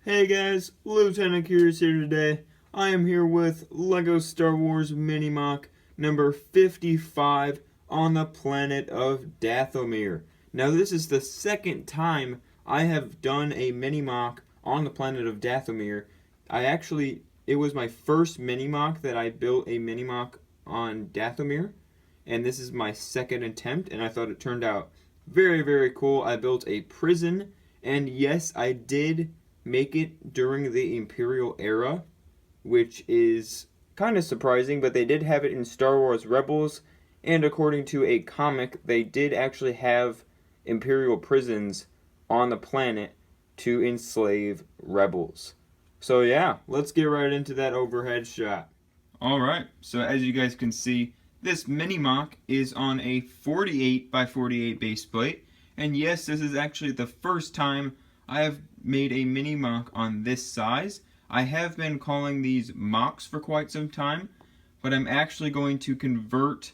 Hey guys, Lieutenant Curious here today. I am here with LEGO Star Wars Mini MOC number 55 on the planet of Dathomir. Now this is the second time I have done a Mini MOC on the planet of Dathomir. It was my first Mini MOC that I built a Mini MOC on Dathomir, and this is my second attempt, and I thought it turned out very, very cool. I built a prison, and yes, I did make it during the Imperial era, which is kind of surprising, but they did have it in Star Wars Rebels, and according to a comic, they did actually have Imperial prisons on the planet to enslave rebels. So yeah, let's get right into that overhead shot. Alright, so as you guys can see, this mini MOC is on a 48 by 48 base plate, and yes, this is actually the first time I have made a mini MOC on this size. I have been calling these MOCs for quite some time, but I'm actually going to convert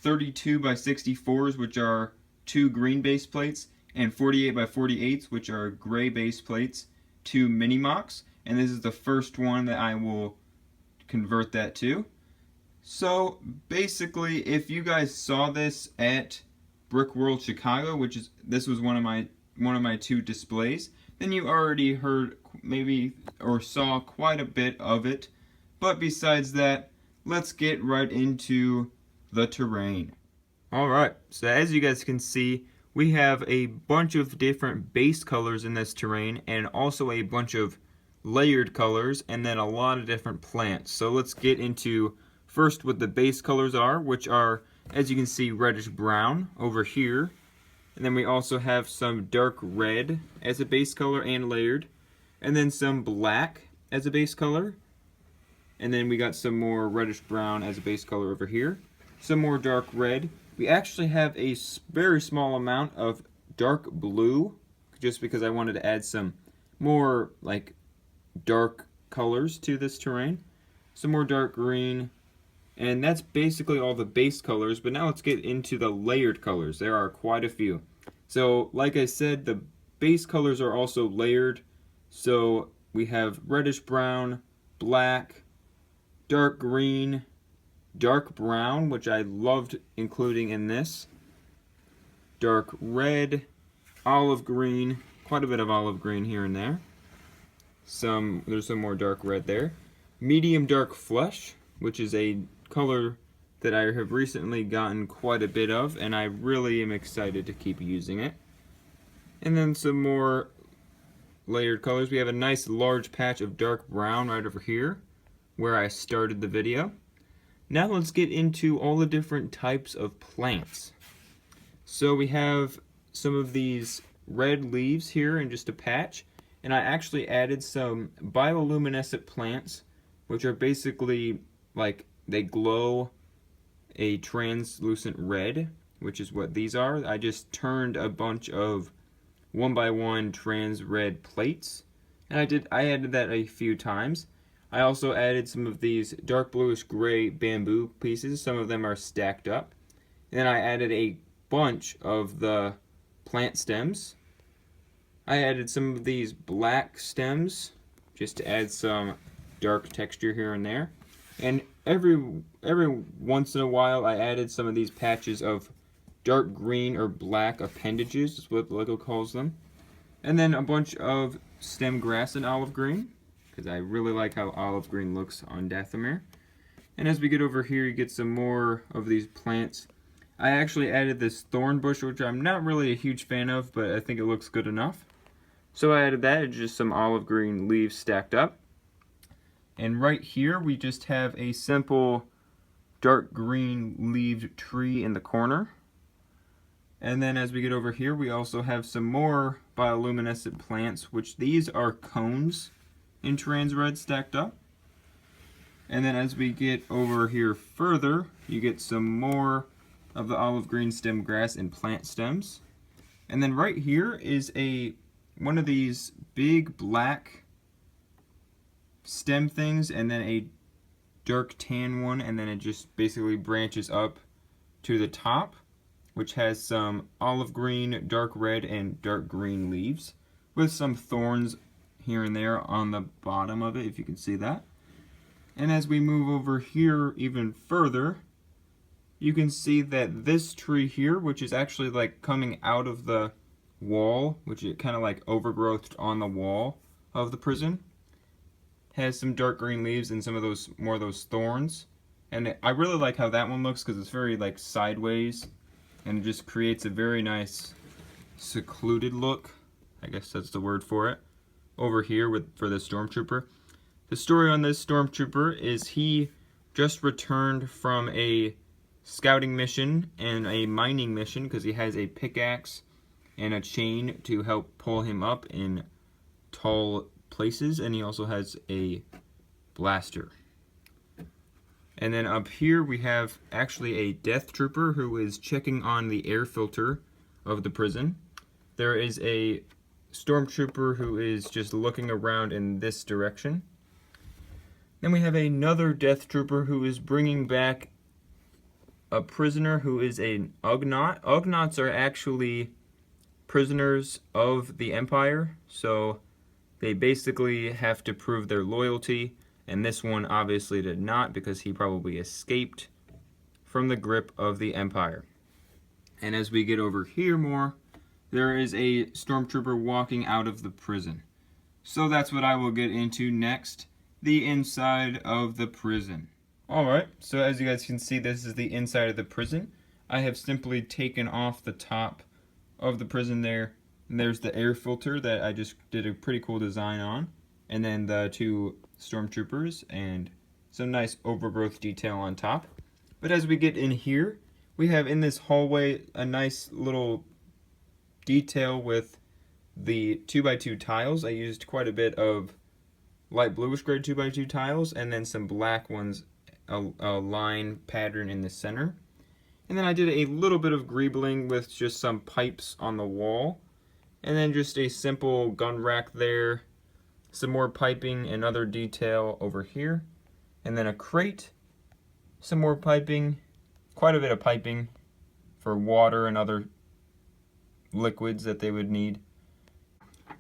32 by 64s, which are two green base plates, and 48 by 48s, which are gray base plates, to mini MOCs, and this is the first one that I will convert that to. So basically, if you guys saw this at Brick World Chicago, this was one of my two displays, then you already heard maybe or saw quite a bit of it. But besides that, let's get right into the terrain. Alright, so as you guys can see, we have a bunch of different base colors in this terrain, and also a bunch of layered colors, and then a lot of different plants. So let's get into first what the base colors are, which are, as you can see, reddish brown over here. And then we also have some dark red as a base color and layered. And then some black as a base color. And then we got some more reddish brown as a base color over here. Some more dark red. We actually have a very small amount of dark blue, just because I wanted to add some more like dark colors to this terrain. Some more dark green. And that's basically all the base colors, but now let's get into the layered colors. There are quite a few. So, like I said, the base colors are also layered. So, we have reddish brown, black, dark green, dark brown, which I loved including in this, dark red, olive green, quite a bit of olive green here and there. There's some more dark red there. Medium dark flesh, which is a color that I have recently gotten quite a bit of, and I really am excited to keep using it. And then some more layered colors. We have a nice large patch of dark brown right over here, where I started the video. Now let's get into all the different types of plants. So we have some of these red leaves here in just a patch, and I actually added some bioluminescent plants, which are basically like they glow a translucent red, which is what these are. I just turned a bunch of 1x1 trans red plates, and I added that a few times. I also added some of these dark bluish gray bamboo pieces. Some of them are stacked up. And then I added a bunch of the plant stems. I added some of these black stems just to add some dark texture here and there. And every once in a while I added some of these patches of dark green or black appendages, is what LEGO calls them. And then a bunch of stem grass in olive green, because I really like how olive green looks on Dathomir. And as we get over here, you get some more of these plants. I actually added this thorn bush, which I'm not really a huge fan of, but I think it looks good enough. So I added that, it's just some olive green leaves stacked up. And right here, we just have a simple dark green leaved tree in the corner. And then as we get over here, we also have some more bioluminescent plants, which these are cones in trans red stacked up. And then as we get over here further, you get some more of the olive green stem grass and plant stems. And then right here is one of these big black stem things, and then a dark tan one, and then it just basically branches up to the top, which has some olive green, dark red, and dark green leaves with some thorns here and there on the bottom of it, if you can see that. And as we move over here even further, you can see that this tree here, which is actually like coming out of the wall, which is kind of like overgrowth on the wall of the prison, has some dark green leaves and some of those more of those thorns. And I really like how that one looks because it's very like sideways, and it just creates a very nice secluded look. I guess that's the word for it. Over here for the stormtrooper. The story on this stormtrooper is he just returned from a scouting mission and a mining mission because he has a pickaxe and a chain to help pull him up in tall places, and he also has a blaster. And then up here we have actually a death trooper who is checking on the air filter of the prison. There is a stormtrooper who is just looking around in this direction. Then we have another death trooper who is bringing back a prisoner who is an Ugnaught. Ugnaughts are actually prisoners of the Empire, so they basically have to prove their loyalty. And this one obviously did not, because he probably escaped from the grip of the Empire. And as we get over here more, there is a stormtrooper walking out of the prison. So that's what I will get into next, the inside of the prison. Alright, so as you guys can see, this is the inside of the prison. I have simply taken off the top of the prison there. And there's the air filter that I just did a pretty cool design on. And then the two stormtroopers and some nice overgrowth detail on top. But as we get in here, we have in this hallway a nice little detail with the 2x2 tiles. I used quite a bit of light bluish gray 2x2 tiles and then some black ones, a line pattern in the center. And then I did a little bit of greebling with just some pipes on the wall. And then just a simple gun rack there. Some more piping and other detail over here. And then a crate. Some more piping. Quite a bit of piping for water and other liquids that they would need.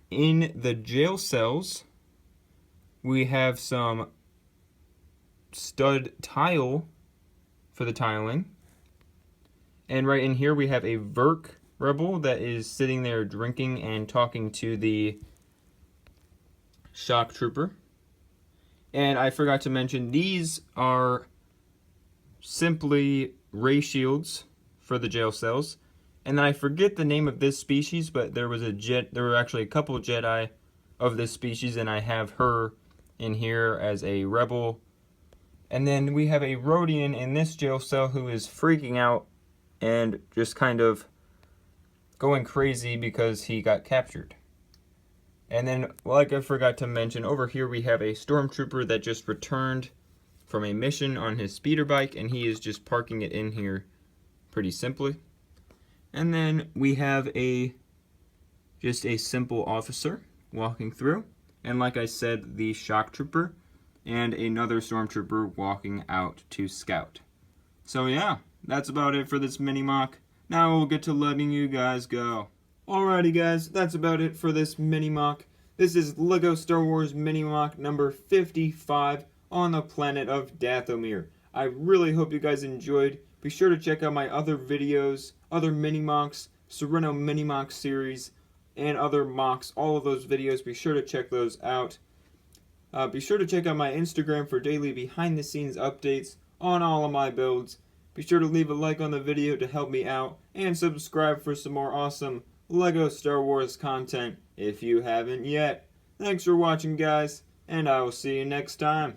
In the jail cells, we have some stud tile for the tiling. And right in here we have a Verk rebel that is sitting there drinking and talking to the shock trooper. And I forgot to mention, these are simply ray shields for the jail cells. And then I forget the name of this species, but there were actually a couple of Jedi of this species, and I have her in here as a rebel. And then we have a Rodian in this jail cell who is freaking out and just kind of going crazy because he got captured. And then, like I forgot to mention, over here we have a stormtrooper that just returned from a mission on his speeder bike, and he is just parking it in here pretty simply. And then we have just a simple officer walking through, and like I said, the shock trooper and another stormtrooper walking out to scout. So yeah, that's about it for this mini mock. Now we'll get to letting you guys go. Alrighty guys, that's about it for this mini mock. This is LEGO Star Wars mini mock number 55 on the planet of Dathomir. I really hope you guys enjoyed. Be sure to check out my other videos, other mini mocks, Serenno mini mock series, and other mocks. All of those videos, be sure to check those out. Be sure to check out my Instagram for daily behind the scenes updates on all of my builds. Be sure to leave a like on the video to help me out, and subscribe for some more awesome LEGO Star Wars content if you haven't yet. Thanks for watching guys, and I will see you next time.